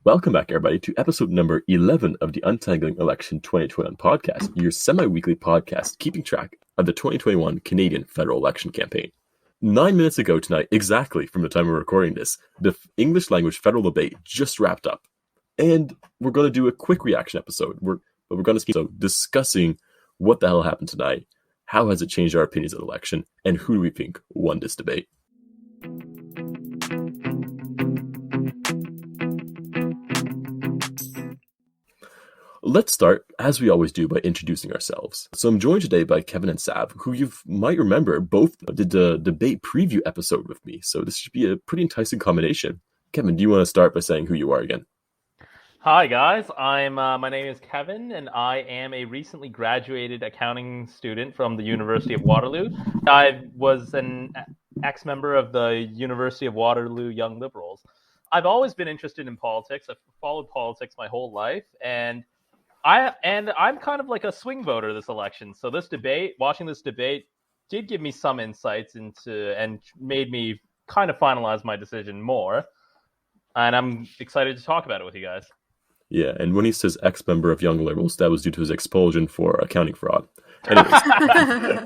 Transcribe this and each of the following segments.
Welcome back, everybody, to episode number 11 of the Untangling Election 2021 podcast, your semi-weekly podcast keeping track of the 2021 Canadian federal election campaign. 9 minutes ago tonight, exactly from the time we're recording this, the English language federal debate just wrapped up. And we're going to do a quick reaction episode. We're going to be discussing what the hell happened tonight, how has it changed our opinions of the election, and who do we think won this debate. Let's start, as we always do, by introducing ourselves. So I'm joined today by Kevin and Sav, who you might remember both did the debate preview episode with me. So this should be a pretty enticing combination. Kevin, do you want to start by saying who you are again? Hi guys, my name is Kevin, and I am a recently graduated accounting student from the University of Waterloo. I was an ex-member of the University of Waterloo Young Liberals. I've always been interested in politics. I've followed politics my whole life, and I'm kind of like a swing voter this election. So watching this debate did give me some insights into and made me kind of finalize my decision more. And I'm excited to talk about it with you guys. Yeah, and when he says ex-member of Young Liberals, that was due to his expulsion for accounting fraud. Anyways.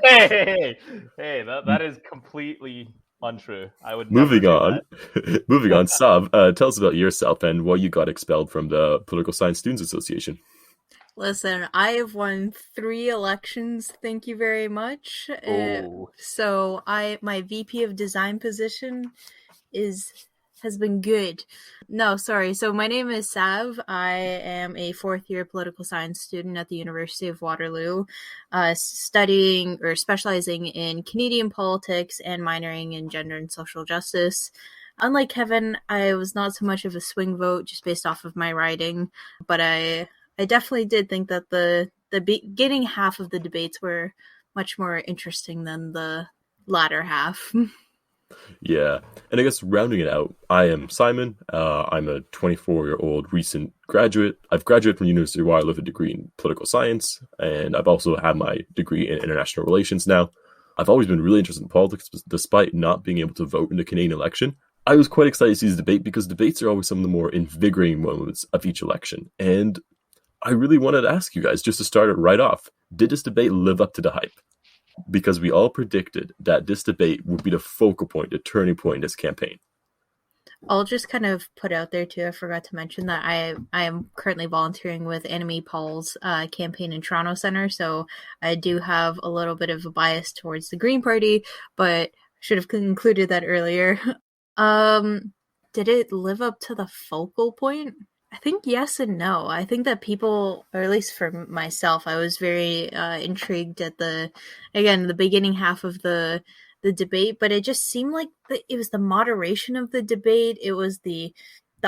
hey, that is completely untrue. I would never Moving on. That. Moving on, Sav, tell us about yourself and why you got expelled from the Political Science Students Association. Listen, I have won 3 elections, thank you very much. So my VP of design position has been good. No, sorry. So my name is Sav. I am a 4th-year political science student at the University of Waterloo, studying or specializing in Canadian politics and minoring in gender and social justice. Unlike Kevin, I was not so much of a swing vote just based off of my riding, but I definitely did think that the beginning half of the debates were much more interesting than the latter half. Yeah, and I guess rounding it out, I am Simon. I'm a 24-year-old recent graduate. I've graduated from the University of Waterloo with a degree in political science, and I've also had my degree in international relations now. I've always been really interested in politics, despite not being able to vote in the Canadian election. I was quite excited to see this debate because debates are always some of the more invigorating moments of each election, and I really wanted to ask you guys, just to start it right off, did this debate live up to the hype? Because we all predicted that this debate would be the focal point, the turning point in this campaign. I'll just kind of put out there too, I forgot to mention that I am currently volunteering with Anime Paul's campaign in Toronto Centre, so I do have a little bit of a bias towards the Green Party, but should have included that earlier. Did it live up to the focal point? I think yes and no. I think that people, or at least for myself, I was very intrigued at the beginning half of the debate, but it just seemed like it was the moderation of the debate. It was the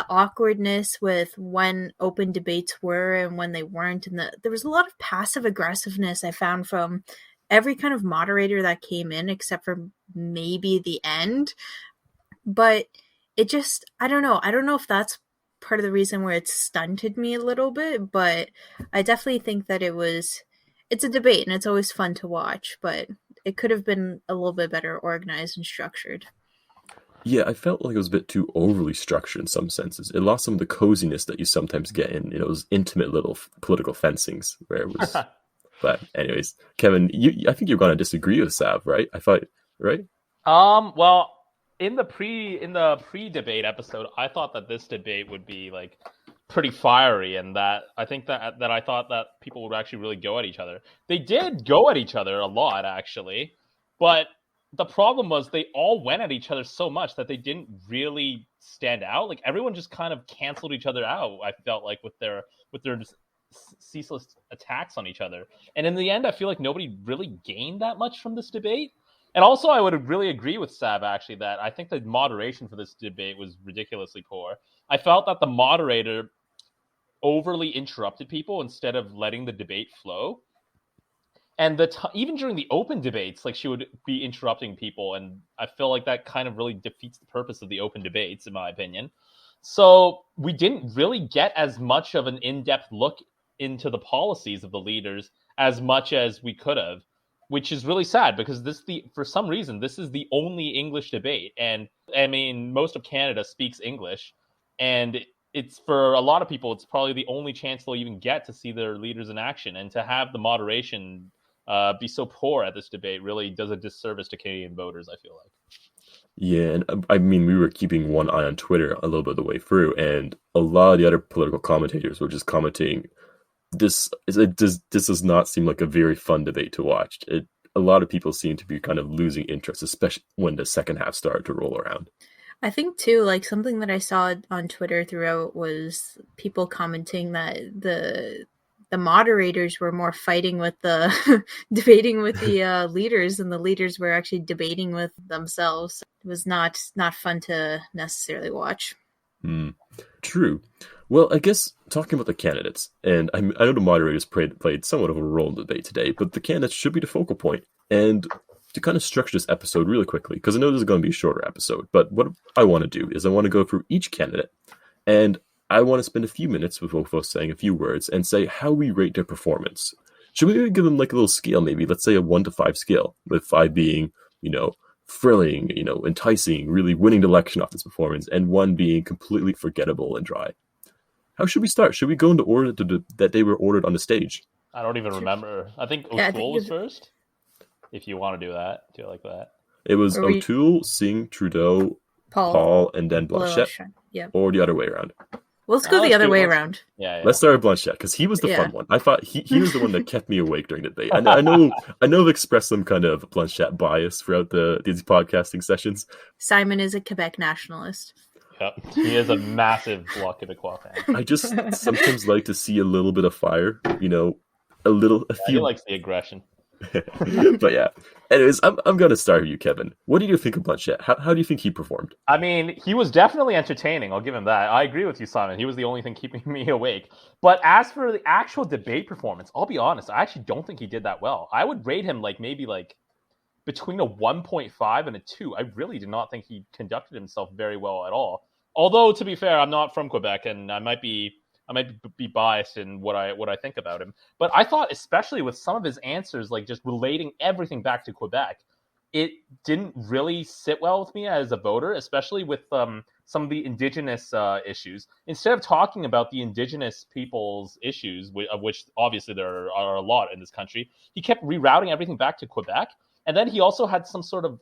awkwardness with when open debates were and when they weren't, and there was a lot of passive aggressiveness I found from every kind of moderator that came in, except for maybe the end. But it just, I don't know if that's part of the reason where it stunted me a little bit, but I definitely think that it's a debate and it's always fun to watch, but it could have been a little bit better organized and structured. Yeah, I felt like it was a bit too overly structured in some senses. It lost some of the coziness that you sometimes get in those intimate little political fencings where it was. But anyways, Kevin, I think you're going to disagree with Sav, right? I thought, right? Well, in the pre-debate episode, I thought that this debate would be like pretty fiery, and that I thought that people would actually really go at each other. They did go at each other a lot, actually, but the problem was they all went at each other so much that they didn't really stand out. Like everyone just kind of canceled each other out. I felt like with their ceaseless attacks on each other, and in the end, I feel like nobody really gained that much from this debate. And also, I would really agree with Sav, actually, that I think the moderation for this debate was ridiculously poor. I felt that the moderator overly interrupted people instead of letting the debate flow. And even during the open debates, like she would be interrupting people, and I feel like that kind of really defeats the purpose of the open debates, in my opinion. So we didn't really get as much of an in-depth look into the policies of the leaders as much as we could have, which is really sad because for some reason, this is the only English debate. And I mean, most of Canada speaks English, and it's for a lot of people, it's probably the only chance they'll even get to see their leaders in action. And to have the moderation be so poor at this debate really does a disservice to Canadian voters, I feel like. Yeah, and I mean, we were keeping one eye on Twitter a little bit of the way through, and a lot of the other political commentators were just commenting, this does not seem like a very fun debate to watch. A lot of people seem to be kind of losing interest, especially when the second half started to roll around. I think too, like something that I saw on Twitter throughout was people commenting that the moderators were more fighting with the debating with the leaders, and the leaders were actually debating with themselves. It was not fun to necessarily watch. True. Well, I guess talking about the candidates, and I know the moderators played somewhat of a role in the debate today, but the candidates should be the focal point. And to kind of structure this episode really quickly, because I know this is going to be a shorter episode, but what I want to do is I want to go through each candidate, and I want to spend a few minutes with both of us saying a few words and say how we rate their performance. Should we give them like a little scale, maybe? Let's say a 1 to 5 scale, with 5 being, thrilling, enticing, really winning the election off this performance, and 1 being completely forgettable and dry. How should we start? Should we go into order that they were ordered on the stage? I don't even remember. I think O'Toole was first. If you want to do that, do it like that. It was O'Toole, Singh, Trudeau, Paul, and then Blanchet. Yep. Or the other way around. Well, let's go the other way around. Yeah. Let's start with Blanchet, because he was the fun one. I thought he was the one that kept me awake during the debate. I know I've expressed some kind of Blanchet bias throughout these podcasting sessions. Simon is a Quebec nationalist. Yep. He is a massive Bloc Québécois fan. I just sometimes like to see a little bit of fire, a few. He likes the aggression. But yeah. Anyways, I'm going to start with you, Kevin. What did you think of Blanchet? How do you think he performed? I mean, he was definitely entertaining. I'll give him that. I agree with you, Simon. He was the only thing keeping me awake. But as for the actual debate performance, I'll be honest, I actually don't think he did that well. I would rate him maybe between a 1.5 and a 2. I really did not think he conducted himself very well at all. Although, to be fair, I'm not from Quebec, and I might be biased in what I think about him. But I thought, especially with some of his answers, just relating everything back to Quebec, it didn't really sit well with me as a voter, especially with some of the Indigenous issues. Instead of talking about the Indigenous people's issues, of which obviously there are a lot in this country, he kept rerouting everything back to Quebec. And then he also had some sort of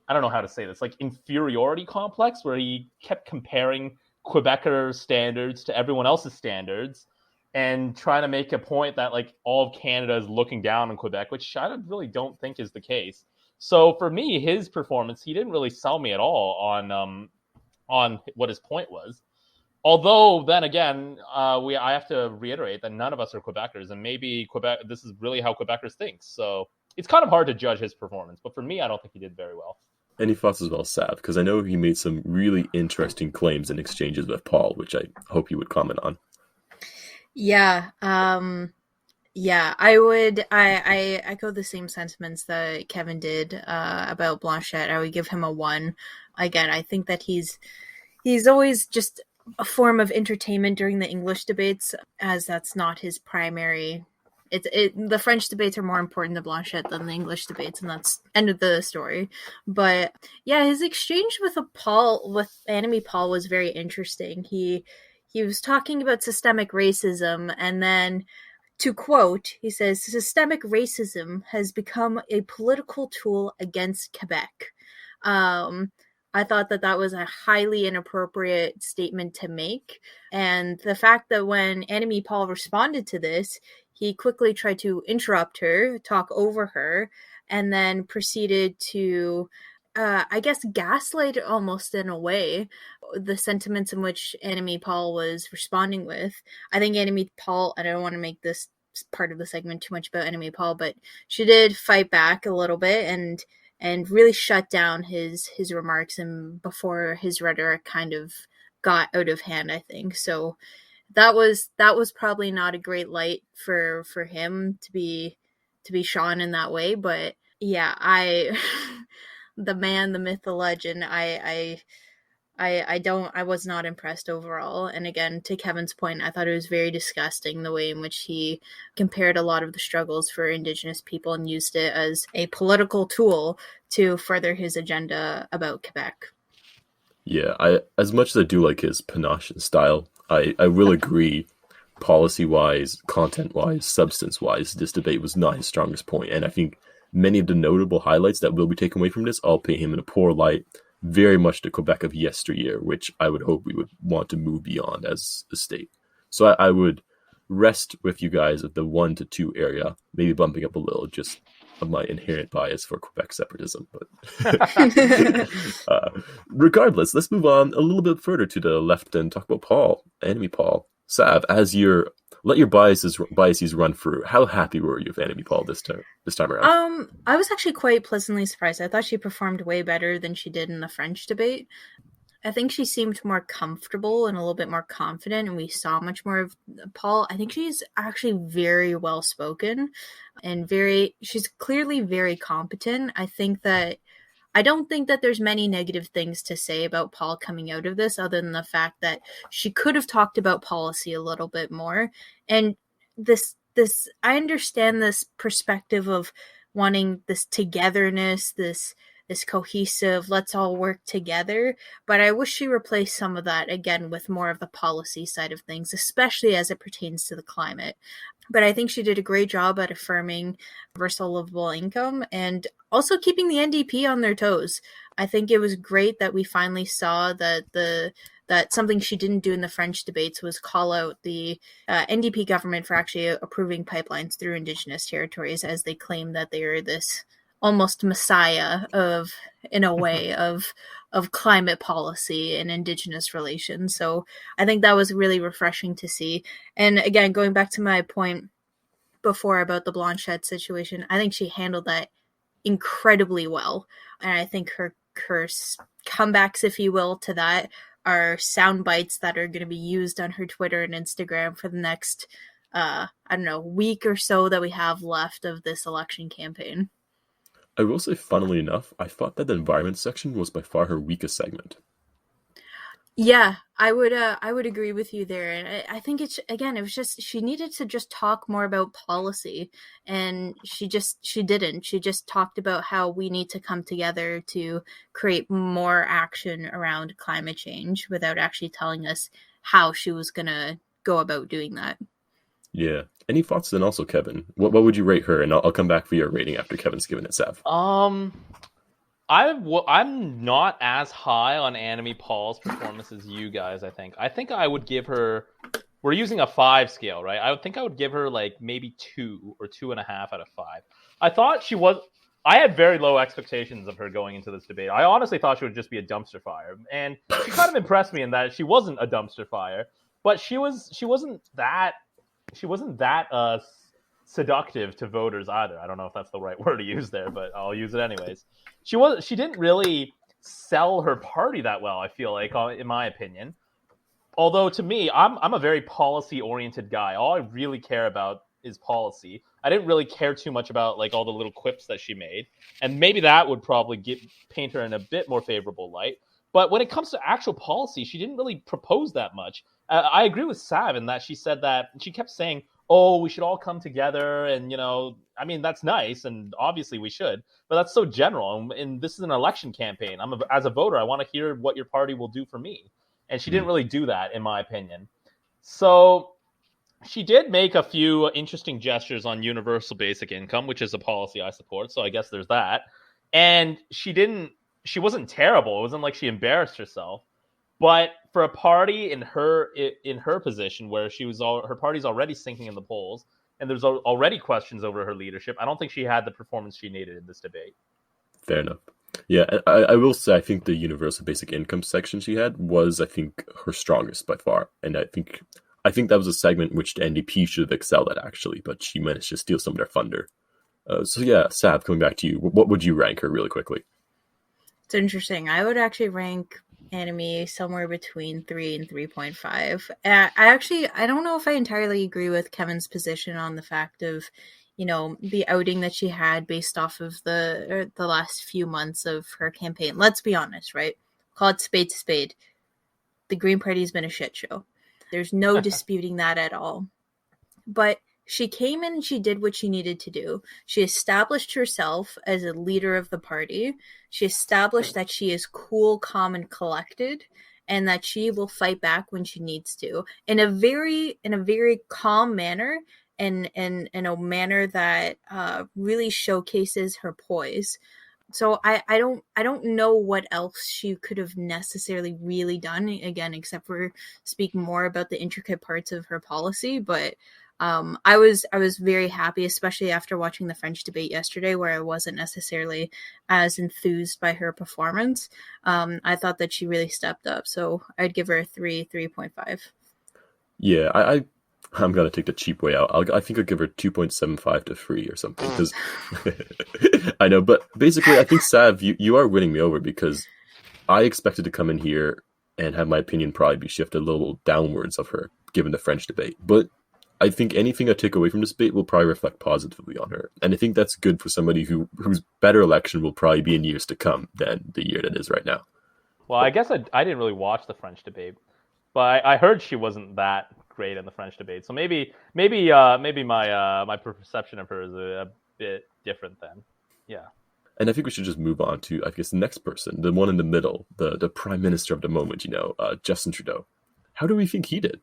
I don't know how to say this, inferiority complex, where he kept comparing Quebecer standards to everyone else's standards and trying to make a point that all of Canada is looking down on Quebec, which I really don't think is the case. So for me, his performance, he didn't really sell me at all on what his point was. Although then again, I have to reiterate that none of us are Quebecers, and maybe this is really how Quebecers think. So it's kind of hard to judge his performance, but for me, I don't think he did very well. Any thoughts as well, Sav? Because I know he made some really interesting claims and exchanges with Paul, which I hope you would comment on. Yeah. I would. I echo the same sentiments that Kevin did about Blanchet. I would give him a 1. Again, I think that he's always just a form of entertainment during the English debates, as that's not his primary. The French debates are more important to Blanchet than the English debates, and that's end of the story. But yeah, his exchange with Enemy Paul was very interesting. He was talking about systemic racism, and then, to quote, he says, "Systemic racism has become a political tool against Quebec." I thought that was a highly inappropriate statement to make. And the fact that when Enemy Paul responded to this, he quickly tried to interrupt her, talk over her, and then proceeded to, gaslight almost in a way the sentiments in which Enemy Paul was responding with. I think Enemy Paul, and I don't want to make this part of the segment too much about Enemy Paul, but she did fight back a little bit and really shut down his remarks, and before his rhetoric kind of got out of hand, I think. So that was probably not a great light for him to be shone in that way. But yeah, the man, the myth, the legend, I was not impressed overall. And again, to Kevin's point, I thought it was very disgusting the way in which he compared a lot of the struggles for Indigenous people and used it as a political tool to further his agenda about Quebec. Yeah, I as much as I do like his panache and style, I will agree policy wise, content wise, substance wise, this debate was not his strongest point. And I think many of the notable highlights that will be taken away from this all paint him in a poor light, very much the Quebec of yesteryear, which I would hope we would want to move beyond as a state. So I would rest with you guys at the 1 to 2 area, maybe bumping up a little just of my inherent bias for Quebec separatism. But regardless, let's move on a little bit further to the left and talk about Paul, enemy Paul. Sav, as your let your biases run through. How happy were you with enemy Paul this time around? I was actually quite pleasantly surprised. I thought she performed way better than she did in the French debate. I think she seemed more comfortable and a little bit more confident, and we saw much more of Paul. I think she's actually very well spoken and she's clearly very competent. I don't think that there's many negative things to say about Paul coming out of this, other than the fact that she could have talked about policy a little bit more. And I understand this perspective of wanting this togetherness, this cohesive, let's all work together. But I wish she replaced some of that again with more of the policy side of things, especially as it pertains to the climate. But I think she did a great job at affirming universal livable income and also keeping the NDP on their toes. I think it was great that we finally saw that something she didn't do in the French debates was call out the NDP government for actually approving pipelines through Indigenous territories, as they claim that they are this almost messiah in a way of climate policy and Indigenous relations. So I think that was really refreshing to see. And again, going back to my point before about the Blanchet situation, I think she handled that incredibly well. And I think her comebacks, if you will, to that are sound bites that are going to be used on her Twitter and Instagram for the next, week or so that we have left of this election campaign. I will say, funnily enough, I thought that the environment section was by far her weakest segment. Yeah, I would agree with you there. And I think it was just, she needed to just talk more about policy, and she didn't. She just talked about how we need to come together to create more action around climate change without actually telling us how she was going to go about doing that. Yeah. Any thoughts then also, Kevin? What would you rate her? And I'll come back for your rating after Kevin's given it, Sav. I'm not as high on Anime Paul's performance as you guys, I think I would give her, we're using a 5 scale, right? I would give her like maybe 2 or 2.5 out of 5. I had very low expectations of her going into this debate. I honestly thought she would just be a dumpster fire. And she kind of impressed me in that she wasn't a dumpster fire, but she wasn't that seductive to voters either. I don't know if that's the right word to use there, but I'll use it anyways. She didn't really sell her party that well, I feel like, in my opinion. Although to me, I'm a very policy oriented guy. All I really care about is policy. I didn't really care too much about like all the little quips that she made, and maybe that would probably paint her in a bit more favorable light. But when it comes to actual policy, she didn't really propose that much. I agree with Sav in that she said that she kept saying, oh, we should all come together. And, I mean, that's nice. And obviously we should. But that's so general. And this is an election campaign. As a voter, I want to hear what your party will do for me. And she didn't really do that, in my opinion. So she did make a few interesting gestures on universal basic income, which is a policy I support. So I guess there's that. And she wasn't terrible. It wasn't like she embarrassed herself. But for a party in her position where her party's already sinking in the polls and there's already questions over her leadership, I don't think she had the performance she needed in this debate. Fair enough. Yeah, I will say I think the universal basic income section she had was, I think, her strongest by far. And I think that was a segment which the NDP should have excelled at, actually, but she managed to steal some of their thunder. So yeah, Sav, coming back to you, what would you rank her really quickly? It's interesting. I would actually rank Anime somewhere between 3 and 3.5. I don't know if I entirely agree with Kevin's position on the fact of, the outing that she had based off of the last few months of her campaign. Let's be honest, right? Call it spade to spade. The Green Party's been a shit show. There's no disputing that at all. But she came in and she did what she needed to do. She established herself as a leader of the party. She established that she is cool, calm, and collected, and that she will fight back when she needs to in a very calm manner, and in a manner that really showcases her poise. So I don't know what else she could have necessarily really done, again, except for speak more about the intricate parts of her policy. But I was very happy, especially after watching the French debate yesterday, where I wasn't necessarily as enthused by her performance. I thought that she really stepped up, so I'd give her a 3.5. Yeah, I'm gonna take the cheap way out. I think I'll give her 2.75 to 3 or something, because I know, but basically, I think Sav, you are winning me over, because I expected to come in here and have my opinion probably be shifted a little downwards of her, given the French debate. But I think anything I take away from this debate will probably reflect positively on her, and I think that's good for somebody whose better election will probably be in years to come than the year that is right now. Well, I guess I didn't really watch the French debate, but I heard she wasn't that great in the French debate. So maybe my perception of her is a bit different then. Yeah. And I think we should just move on to, I guess, the next person, the one in the middle, the prime minister of the moment, Justin Trudeau. How do we think he did?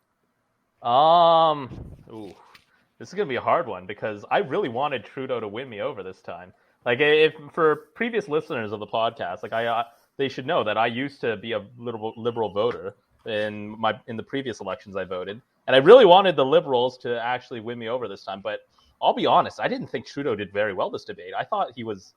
Ooh, this is gonna be a hard one, because I really wanted Trudeau to win me over this time. Like, if for previous listeners of the podcast, like they should know that I used to be a liberal voter in the previous elections I voted, and I really wanted the Liberals to actually win me over this time. But I'll be honest, I didn't think Trudeau did very well this debate. I thought he was.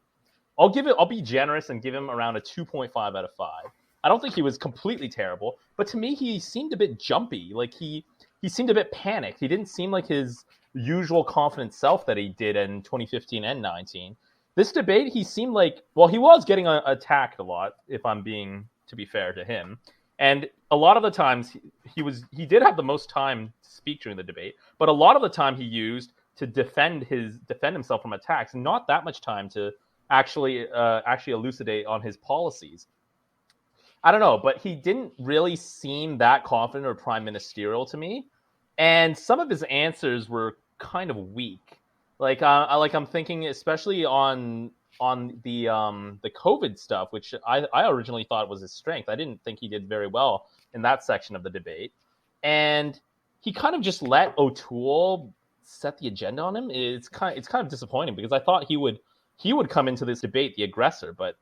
I'll be generous and give him around a 2.5 out of 5. I don't think he was completely terrible, but to me, he seemed a bit jumpy. Like, he seemed a bit panicked. He didn't seem like his usual confident self that he did in 2015 and 19. This debate, he seemed like, well, he was getting attacked a lot, if I'm being, to be fair to him. And a lot of the times he did have the most time to speak during the debate, but a lot of the time he used to defend himself from attacks, not that much time to actually elucidate on his policies. I don't know, but he didn't really seem that confident or prime ministerial to me, and some of his answers were kind of weak. Like I'm thinking, especially on the COVID stuff, which I originally thought was his strength. I didn't think he did very well in that section of the debate, and he kind of just let O'Toole set the agenda on him. It's kind of disappointing, because I thought he would come into this debate the aggressor, but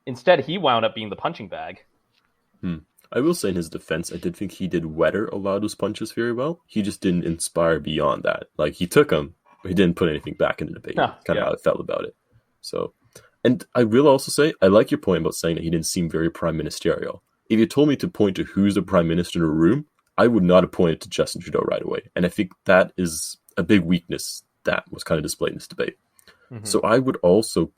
instead he wound up being the punching bag. I will say in his defense, I did think he did weather a lot of those punches very well. He just didn't inspire beyond that. Like, he took them, but he didn't put anything back in the debate. Kind of how I felt about it. So, and I will also say, I like your point about saying that he didn't seem very prime ministerial. If you told me to point to who's the prime minister in a room, I would not have pointed to Justin Trudeau right away. And I think that is a big weakness that was kind of displayed in this debate. Mm-hmm. So I would also,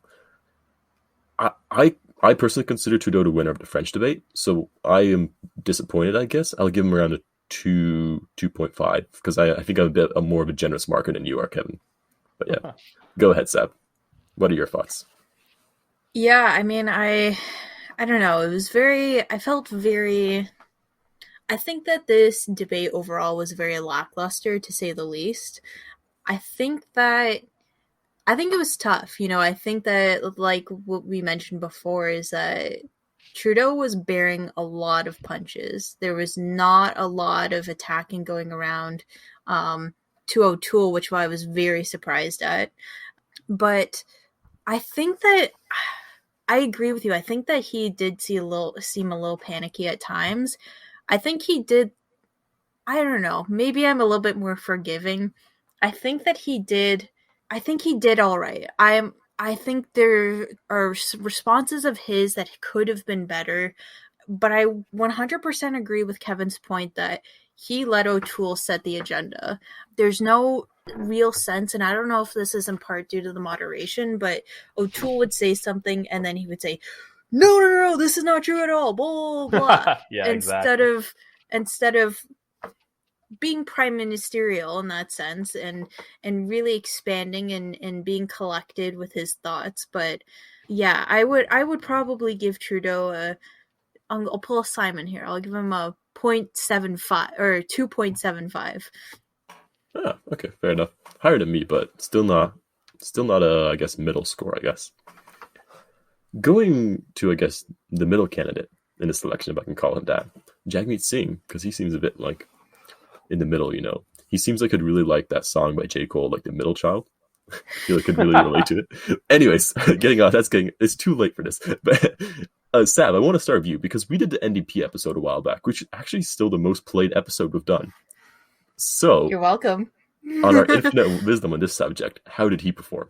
I personally consider Trudeau the winner of the French debate, so I am disappointed, I guess. I'll give him around a 2.5, because I think I'm a bit more of a generous marker than you are, Kevin. But yeah, go ahead, Seb. What are your thoughts? Yeah, I mean, I don't know. I think that this debate overall was very lackluster, to say the least. I think it was tough. I think that, like what we mentioned before, is that Trudeau was bearing a lot of punches. There was not a lot of attacking going around to O'Toole, which I was very surprised at. But I think that I agree with you. I think that he did seem a little panicky at times. I think he did. I don't know. Maybe I'm a little bit more forgiving. I think he did all right. I think there are responses of his that could have been better, but I 100% agree with Kevin's point that he let O'Toole set the agenda. There's no real sense, and I don't know if this is in part due to the moderation, but O'Toole would say something and then he would say, no, this is not true at all, blah, blah. Yeah, instead of being prime ministerial in that sense, and really expanding and being collected with his thoughts. But yeah, I would probably give Trudeau I'll pull a Simon here. I'll give him a 0.75 or 2.75. Ah, okay, fair enough. Higher than me, but still not a, I guess, middle score, I guess. Going to, I guess, the middle candidate in this election, if I can call him that, Jagmeet Singh, because he seems a bit like in the middle, you know. He seems like he'd really like that song by J. Cole, like The Middle Child. I feel like I could really relate to it. Anyways, it's too late for this. But Sav, I want to start with you because we did the NDP episode a while back, which actually is still the most played episode we've done. So, You're welcome. on our infinite wisdom on this subject, how did he perform?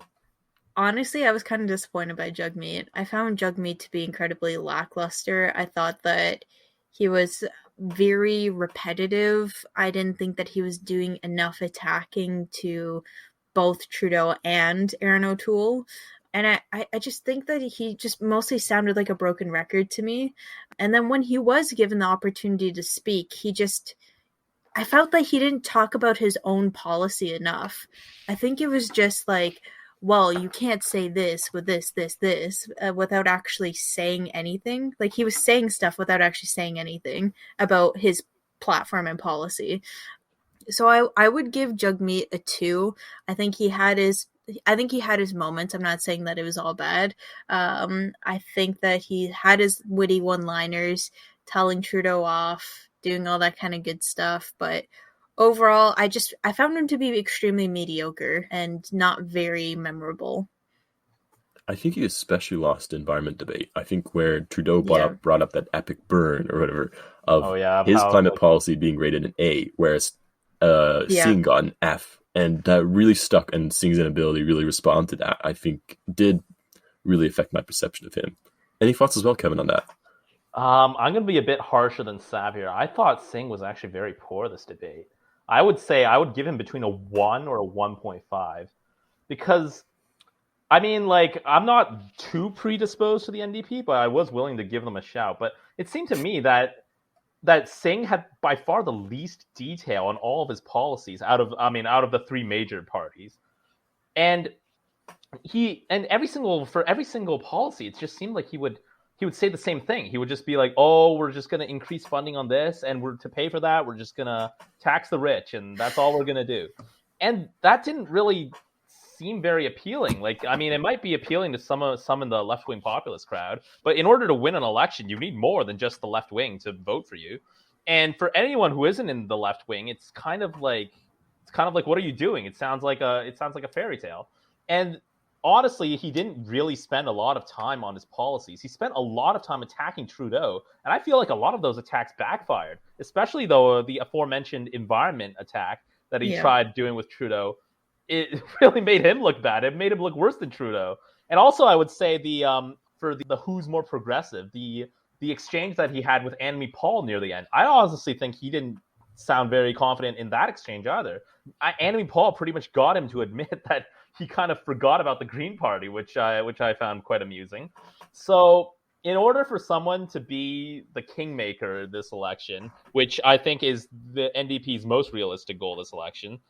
Honestly, I was kind of disappointed by Jugmeat. I found Jugmeat to be incredibly lackluster. I thought that he was very repetitive. I didn't think that he was doing enough attacking to both Trudeau and Aaron O'Toole. And I just think that he just mostly sounded like a broken record to me. And then when he was given the opportunity to speak, I felt like he didn't talk about his own policy enough. I think it was just like, well, you can't say this with this, without actually saying anything. Like he was saying stuff without actually saying anything about his platform and policy. So I would give Jugmeat a 2. I think he had his moments. I'm not saying that it was all bad. I think that he had his witty one-liners, telling Trudeau off, doing all that kind of good stuff. But overall, I found him to be extremely mediocre and not very memorable. I think he especially lost the environment debate. I think where Trudeau Yeah. brought up that epic burn or whatever of Oh yeah, his how climate policy being rated an A, whereas Yeah. Singh got an F. And that really stuck, and Singh's inability to really respond to that, I think, did really affect my perception of him. Any thoughts as well, Kevin, on that? I'm going to be a bit harsher than Sav here. I thought Singh was actually very poor this debate. I would say I would give him between a 1 or a 1.5 because, I mean, like, I'm not too predisposed to the NDP, but I was willing to give them a shout. But it seemed to me that Singh had by far the least detail on all of his policies out of the three major parties. And every single policy, it just seemed like he would say the same thing. He would just be like, "Oh, we're just going to increase funding on this, and to pay for that, we're just going to tax the rich, and that's all we're going to do." And that didn't really seem very appealing. Like, I mean, it might be appealing to some in the left-wing populist crowd, but in order to win an election, you need more than just the left wing to vote for you. And for anyone who isn't in the left wing, it's kind of like what are you doing? It sounds like a fairy tale. And honestly, he didn't really spend a lot of time on his policies. He spent a lot of time attacking Trudeau, and I feel like a lot of those attacks backfired, especially though the aforementioned environment attack that he tried doing with Trudeau. It really made him look bad. It made him look worse than Trudeau. And also, I would say for the who's more progressive, the exchange that he had with Annamie Paul near the end, I honestly think he didn't sound very confident in that exchange either. Annamie Paul pretty much got him to admit that he kind of forgot about the Green Party, which I found quite amusing. So in order for someone to be the kingmaker this election, which I think is the NDP's most realistic goal this election,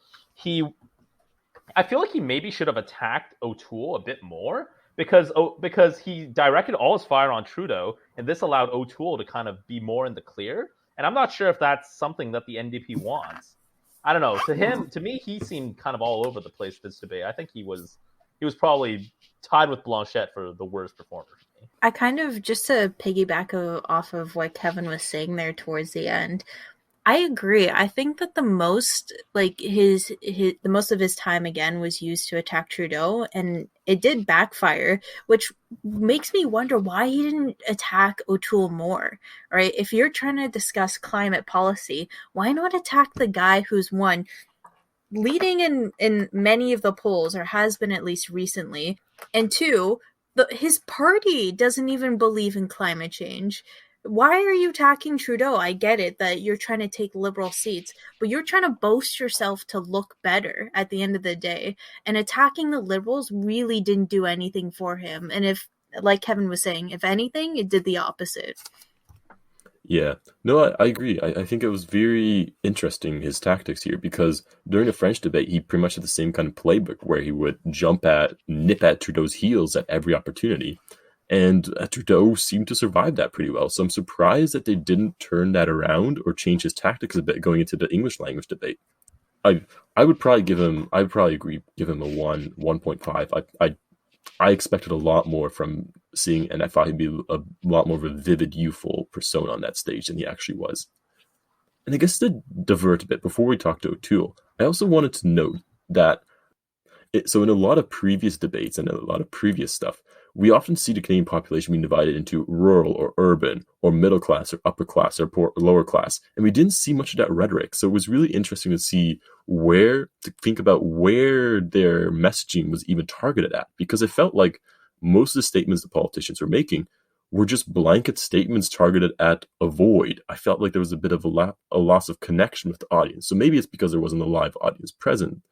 I feel like he maybe should have attacked O'Toole a bit more because he directed all his fire on Trudeau, and this allowed O'Toole to kind of be more in the clear. And I'm not sure if that's something that the NDP wants. I don't know. To me, he seemed kind of all over the place this debate. I think he was probably tied with Blanchet for the worst performer for me. I kind of, just to piggyback off of what Kevin was saying there towards the end, I agree. I think that the most of his time again was used to attack Trudeau, and it did backfire, which makes me wonder why he didn't attack O'Toole more, right? If you're trying to discuss climate policy, why not attack the guy who's one, leading in many of the polls, or has been at least recently, and two, his party doesn't even believe in climate change. Why are you attacking Trudeau? I get it that you're trying to take Liberal seats, but you're trying to boast yourself to look better at the end of the day. And attacking the Liberals really didn't do anything for him. And if, like Kevin was saying, if anything, it did the opposite. Yeah, no, I agree. I think it was very interesting, his tactics here, because during the French debate, he pretty much had the same kind of playbook where he would nip at Trudeau's heels at every opportunity. And Trudeau seemed to survive that pretty well. So I'm surprised that they didn't turn that around or change his tactics a bit going into the English language debate. I would probably give him. I would probably agree. Give him a 1.5. I expected a lot more from Singh, and I thought he'd be a lot more of a vivid, youthful persona on that stage than he actually was. And I guess to divert a bit before we talk to O'Toole, I also wanted to note that so in a lot of previous debates and a lot of previous stuff, we often see the Canadian population being divided into rural or urban or middle class or upper class or poor, or lower class. And we didn't see much of that rhetoric. So it was really interesting to see to think about where their messaging was even targeted at, because it felt like most of the statements the politicians were making were just blanket statements targeted at a void. I felt like there was a bit of a loss of connection with the audience. So maybe it's because there wasn't a live audience present.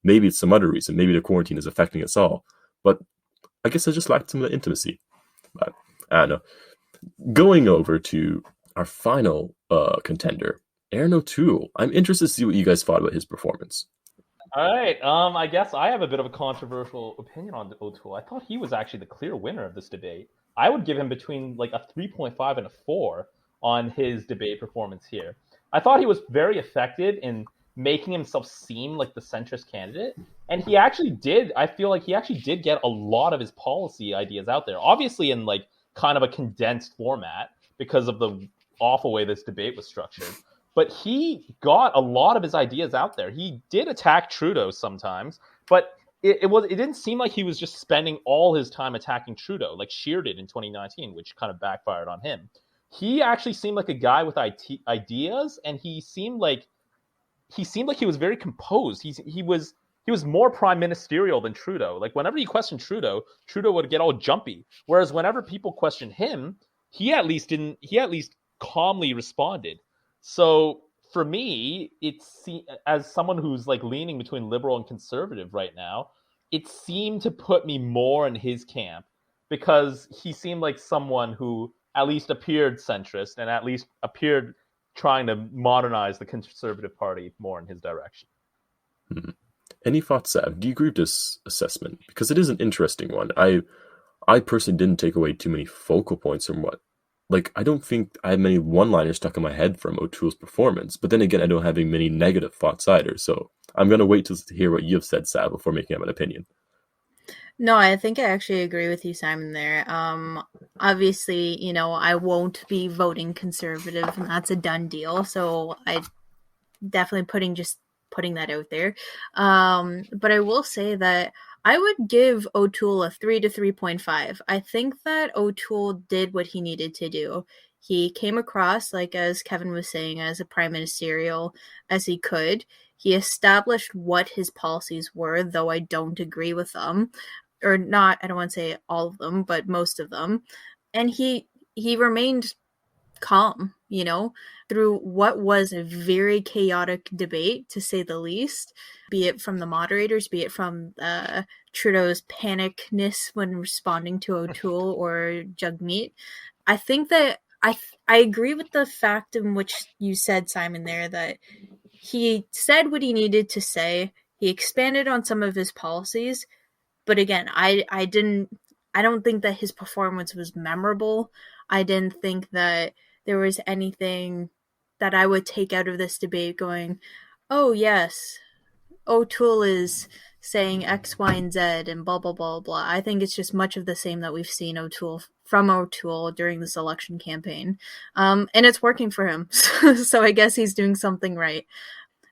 Maybe it's some other reason. Maybe the quarantine is affecting us all. But I guess I just lacked some of the intimacy. But I don't know. Going over to our final contender, Aaron O'Toole. I'm interested to see what you guys thought about his performance. All right. I guess I have a bit of a controversial opinion on O'Toole. I thought he was actually the clear winner of this debate. I would give him between like a 3.5 and a 4 on his debate performance here. I thought he was very effective in making himself seem like the centrist candidate. And he actually did. I feel like he actually did get a lot of his policy ideas out there, obviously in like kind of a condensed format because of the awful way this debate was structured. But he got a lot of his ideas out there. He did attack Trudeau sometimes, but it didn't seem like he was just spending all his time attacking Trudeau like Scheer did in 2019, which kind of backfired on him. He actually seemed like a guy with ideas, and he seemed like he was very composed. He was more prime ministerial than Trudeau. Like whenever you question Trudeau would get all jumpy. Whereas whenever people questioned him, he at least calmly responded. So for me, as someone who's like leaning between liberal and conservative right now, it seemed to put me more in his camp because he seemed like someone who at least appeared centrist and at least appeared trying to modernize the Conservative Party more in his direction. Any thoughts, Sav? Do you agree with this assessment? Because it is an interesting one. I personally didn't take away too many focal points from I don't think I have many one-liners stuck in my head from O'Toole's performance, but then again, I don't have many negative thoughts either, so I'm going to wait to hear what you've said, Sav, before making up an opinion. No, I think I actually agree with you, Simon, there. Obviously, I won't be voting conservative, and that's a done deal, so I definitely putting that out there. But I will say that I would give O'Toole a 3 to 3.5. I think that O'Toole did what he needed to do. He came across, like as Kevin was saying, as a prime ministerial as he could. He established what his policies were, though I don't agree with them. Or not, I don't want to say all of them, but most of them. And he remained calm, through what was a very chaotic debate, to say the least, be it from the moderators, be it from Trudeau's panicness when responding to O'Toole or Jagmeet. I think that I agree with the fact in which you said, Simon, there, that he said what he needed to say. He expanded on some of his policies, but again, I don't think that his performance was memorable. I didn't think that there was anything that I would take out of this debate going, oh yes, O'Toole is saying X, Y, and Z and blah, blah, blah, blah. I think it's just much of the same that we've seen from O'Toole during this election campaign. And it's working for him. So I guess he's doing something right.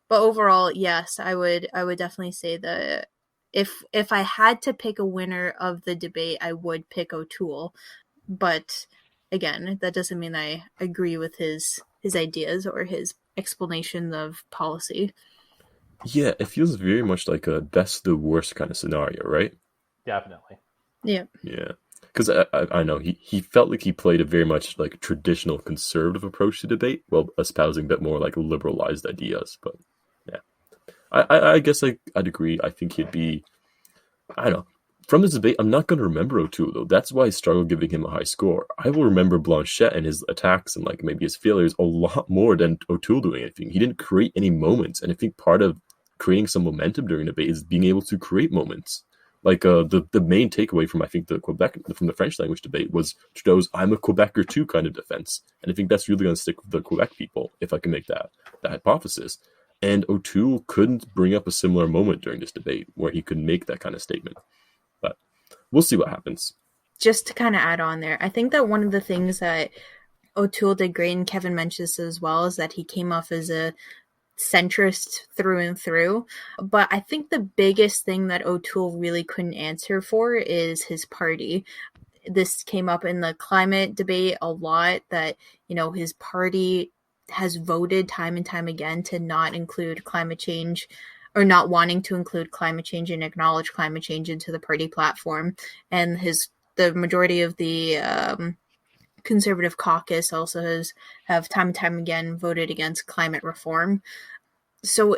But overall, yes, I would definitely say that if I had to pick a winner of the debate, I would pick O'Toole. But again, that doesn't mean I agree with his ideas or his explanation of policy. Yeah, it feels very much like a best the worst kind of scenario, right? Definitely. Yeah. Yeah. Because I know he felt like he played a very much like traditional conservative approach to debate while espousing a bit more like liberalized ideas. But yeah, I guess I'd agree. I think he'd be, I don't know. From this debate, I'm not going to remember O'Toole, though. That's why I struggle giving him a high score. I will remember Blanchet and his attacks and like maybe his failures a lot more than O'Toole doing anything. He didn't create any moments. And I think part of creating some momentum during the debate is being able to create moments. Like the main takeaway from, I think, from the French language debate was Trudeau's "I'm a Quebecer too" kind of defense. And I think that's really going to stick with the Quebec people, if I can make that hypothesis. And O'Toole couldn't bring up a similar moment during this debate where he could make that kind of statement. But we'll see what happens. Just to kind of add on there, I think that one of the things that O'Toole did great, and Kevin mentions this as well, is that he came off as a centrist through and through. But I think the biggest thing that O'Toole really couldn't answer for is his party. This came up in the climate debate a lot, that, you know, his party has voted time and time again to not include climate change, or not wanting to include climate change and acknowledge climate change into the party platform. And the majority of the Conservative caucus also have time and time again voted against climate reform. So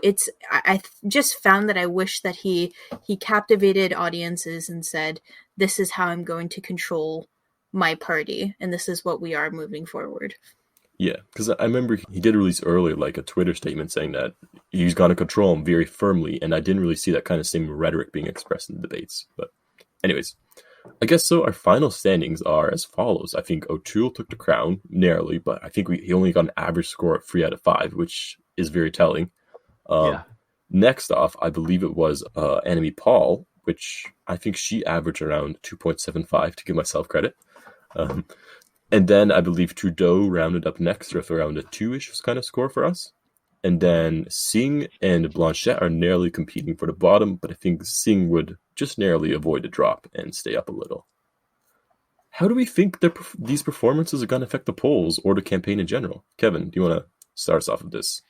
I just found that I wish that he captivated audiences and said, this is how I'm going to control my party, and this is what we are moving forward. Yeah, because I remember he did release earlier like a Twitter statement saying that he's going to control him very firmly, and I didn't really see that kind of same rhetoric being expressed in the debates. But anyways, I guess so. Our final standings are as follows. I think O'Toole took the crown narrowly, but I think he only got an average score of 3 out of 5, which is very telling. Next off, I believe it was Enemy Paul, which I think she averaged around 2.75 to give myself credit. And then I believe Trudeau rounded up next with around a 2-ish kind of score for us. And then Singh and Blanchet are narrowly competing for the bottom, but I think Singh would just narrowly avoid a drop and stay up a little. How do we think these performances are going to affect the polls or the campaign in general? Kevin, do you want to start us off with this?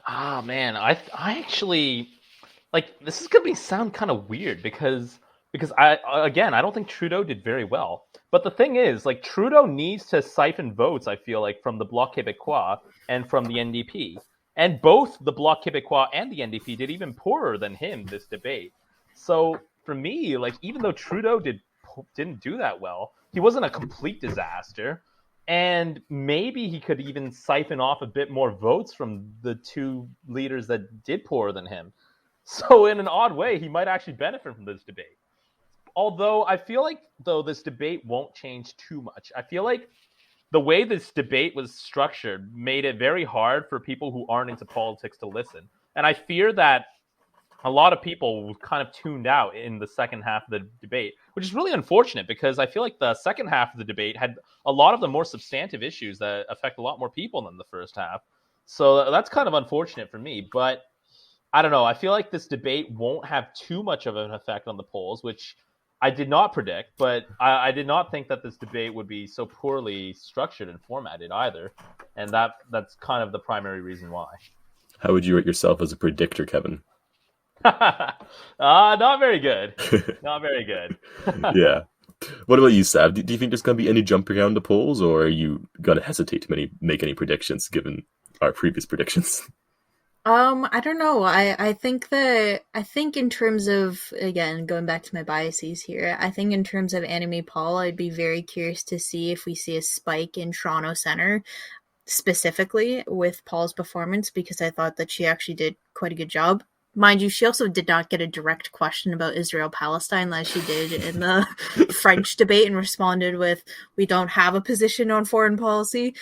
Man, I actually, like, this is going to sound kind of weird because I don't think Trudeau did very well. But the thing is, like, Trudeau needs to siphon votes, I feel like, from the Bloc Québécois and from the NDP. And both the Bloc Québécois and the NDP did even poorer than him this debate. So for me, like, even though Trudeau didn't do that well, he wasn't a complete disaster. And maybe he could even siphon off a bit more votes from the two leaders that did poorer than him. So in an odd way, he might actually benefit from this debate. Although I feel like, though, this debate won't change too much. I feel like the way this debate was structured made it very hard for people who aren't into politics to listen. And I fear that a lot of people kind of tuned out in the second half of the debate, which is really unfortunate because I feel like the second half of the debate had a lot of the more substantive issues that affect a lot more people than the first half. So that's kind of unfortunate for me. But I don't know. I feel like this debate won't have too much of an effect on the polls, which I did not predict, but I did not think that this debate would be so poorly structured and formatted either. And that's kind of the primary reason why. How would you rate yourself as a predictor, Kevin? Not very good. Not very good. Yeah. What about you, Sav? Do you think there's going to be any jumping around the polls, or are you going to hesitate to make any predictions given our previous predictions? I don't know. I think in terms of, again, going back to my biases here, I think in terms of Enemy Paul, I'd be very curious to see if we see a spike in Toronto Centre, specifically with Paul's performance, because I thought that she actually did quite a good job. Mind you, she also did not get a direct question about Israel-Palestine like she did in the French debate and responded with, we don't have a position on foreign policy.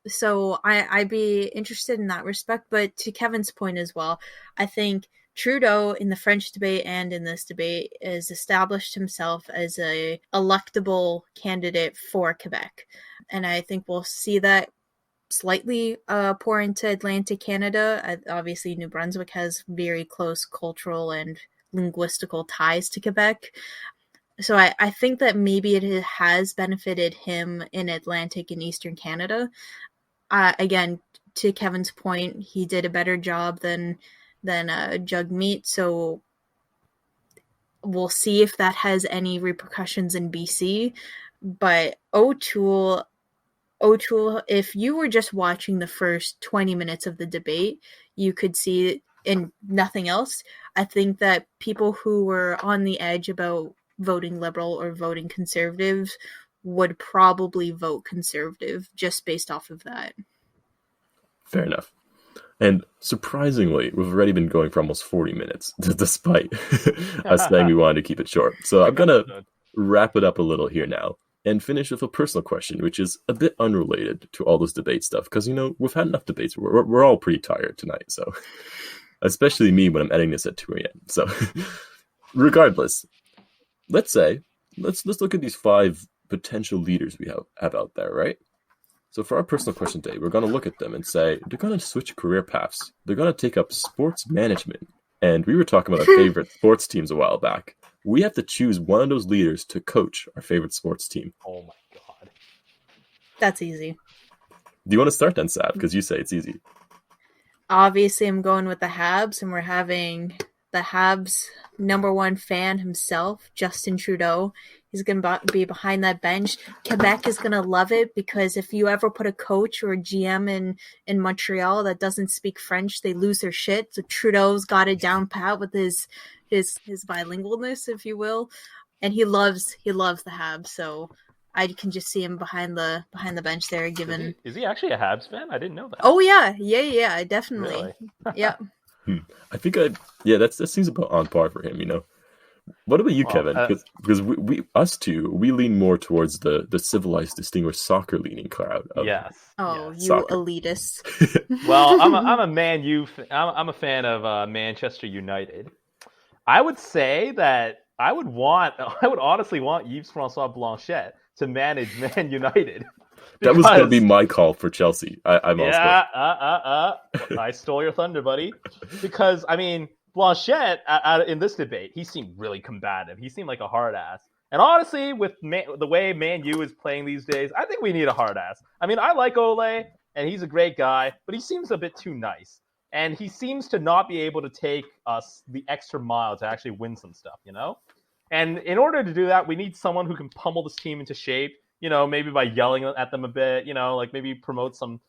So I'd be interested in that respect. But to Kevin's point as well, I think Trudeau in the French debate and in this debate has established himself as a electable candidate for Quebec. And I think we'll see that slightly pour into Atlantic Canada. Obviously, New Brunswick has very close cultural and linguistical ties to Quebec. So I think that maybe it has benefited him in Atlantic and Eastern Canada. Again, to Kevin's point, he did a better job than Jagmeet. So we'll see if that has any repercussions in BC. But O'Toole, if you were just watching the first 20 minutes of the debate, you could see, and nothing else, I think that people who were on the edge about voting Liberal or voting Conservative would probably vote Conservative just based off of that. Fair enough. And surprisingly, we've already been going for almost 40 minutes, despite us saying we wanted to keep it short. So I'm going to wrap it up a little here now. and finish with a personal question, which is a bit unrelated to all this debate stuff, because, we've had enough debates. We're all pretty tired tonight, so especially me when I'm editing this at 2 a.m. So regardless, let's look at these 5 potential leaders we have out there, right? So for our personal question today, we're going to look at them and say, they're going to switch career paths. They're going to take up sports management. And we were talking about our favorite sports teams a while back. We have to choose one of those leaders to coach our favorite sports team. Oh my god. That's easy. Do you want to start then, Sav? Because you say it's easy. Obviously, I'm going with the Habs, and we're having the Habs #1 fan himself, Justin Trudeau. He's going to be behind that bench. Quebec is going to love it, because if you ever put a coach or a GM in Montreal that doesn't speak French, they lose their shit. So Trudeau's got it down pat with his bilingualness, if you will, and he loves the Habs. So I can just see him behind the bench there. Given is he actually a Habs fan? I didn't know that. Oh yeah, definitely. Really? Yeah. I think that seems about on par for him. What about you, Kevin? Because us two, we lean more towards the civilized, distinguished soccer leaning crowd. Yes. Oh, you soccer. elitist. Well, I'm a Man U. I'm a fan of Manchester United. I would say that I would honestly want Yves-Francois Blanchet to manage Man United. That was going to be my call for Chelsea. I'm also. I stole your thunder, buddy. Because, Blanchet, in this debate, he seemed really combative. He seemed like a hard ass. And honestly, with the way Man U is playing these days, I think we need a hard ass. I like Ole, and he's a great guy, but he seems a bit too nice. And he seems to not be able to take us the extra mile to actually win some stuff, And in order to do that, we need someone who can pummel this team into shape, maybe by yelling at them a bit, like maybe promote some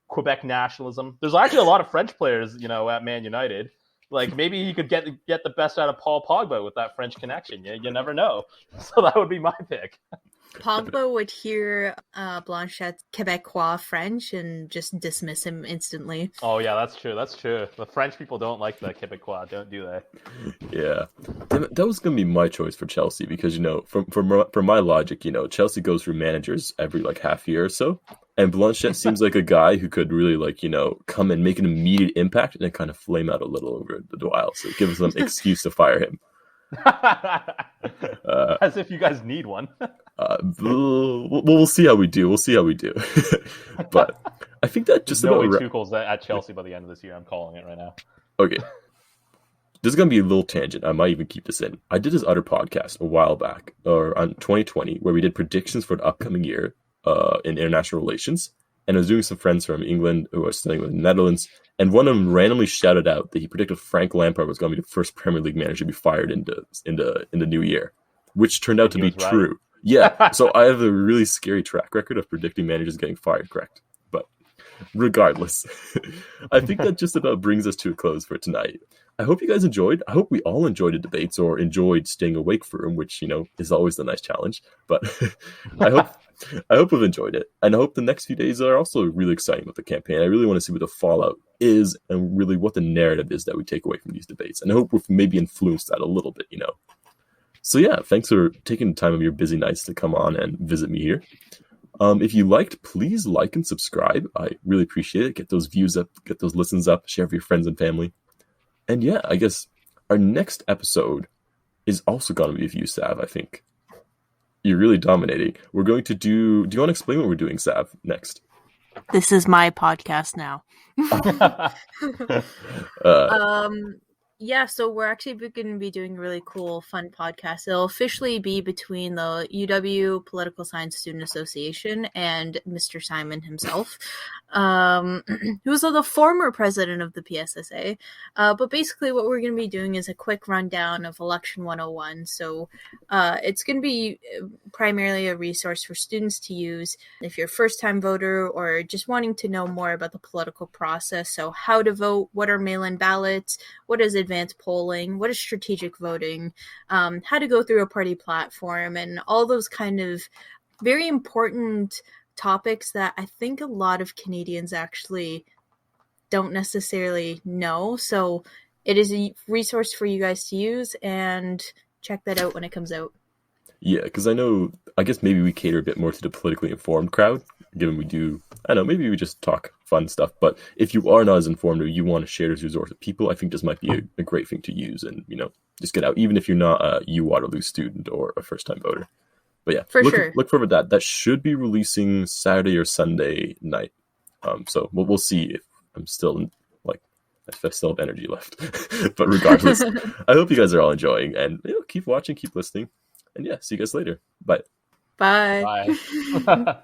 Quebec nationalism. There's actually a lot of French players, at Man United. Like, maybe he could get the best out of Paul Pogba with that French connection. You never know. So that would be my pick. Pogba would hear Blanchet's Quebecois French and just dismiss him instantly. Oh, yeah, that's true. The French people don't like the Quebecois, don't do they? Yeah. That was going to be my choice for Chelsea because, from my logic, Chelsea goes through managers every, half year or so. And Blanchet seems like a guy who could really, come and make an immediate impact and then kind of flame out a little over the while. So it gives them an excuse to fire him. As if you guys need one. We'll see how we do. But I think that just no about way Tuchel's at Chelsea by the end of this year. I'm calling it right now. Okay. This is going to be a little tangent. I might even keep this in. I did this other podcast a while back, or on 2020, where we did predictions for the upcoming year in international relations. And I was doing some friends from England who are studying with the Netherlands. And one of them randomly shouted out that he predicted Frank Lampard was going to be the first Premier League manager to be fired in the new year, which turned out to be true. Right. Yeah, so I have a really scary track record of predicting managers getting fired correct. But regardless, I think that just about brings us to a close for tonight. I hope you guys enjoyed. I hope we all enjoyed the debates or enjoyed staying awake for them, which, is always the nice challenge. But I hope we've enjoyed it. And I hope the next few days are also really exciting with the campaign. I really want to see what the fallout is and really what the narrative is that we take away from these debates. And I hope we've maybe influenced that a little bit, So yeah, thanks for taking the time of your busy nights to come on and visit me here. If you liked, please like and subscribe. I really appreciate it. Get those views up, get those listens up, share with your friends and family. And yeah, I guess our next episode is also going to be with you, Sav, I think. You're really dominating. We're going to do you want to explain what we're doing, Sav, next? This is my podcast now. Yeah, so we're actually going to be doing a really cool, fun podcast. It'll officially be between the UW Political Science Student Association and Mr. Simon himself, who was the former president of the PSSA. But basically what we're going to be doing is a quick rundown of Election 101. So it's going to be primarily a resource for students to use if you're a first-time voter or just wanting to know more about the political process. So how to vote, what are mail-in ballots, what is advanced polling, what is strategic voting, how to go through a party platform, and all those kind of very important topics that I think a lot of Canadians actually don't necessarily know. So it is a resource for you guys to use, and check that out when it comes out. Yeah, because I guess maybe we cater a bit more to the politically informed crowd, given we do, I don't know, maybe we just talk fun stuff. But if you are not as informed or you want to share this resource with people, I think this might be a great thing to use and, just get out, even if you're not a U Waterloo student or a first time voter. But yeah, For sure. look forward to that. That should be releasing Saturday or Sunday night. So we'll see if I'm still if I still have energy left. But regardless, I hope you guys are all enjoying and keep watching, keep listening. And yeah, see you guys later. Bye. Bye. Bye.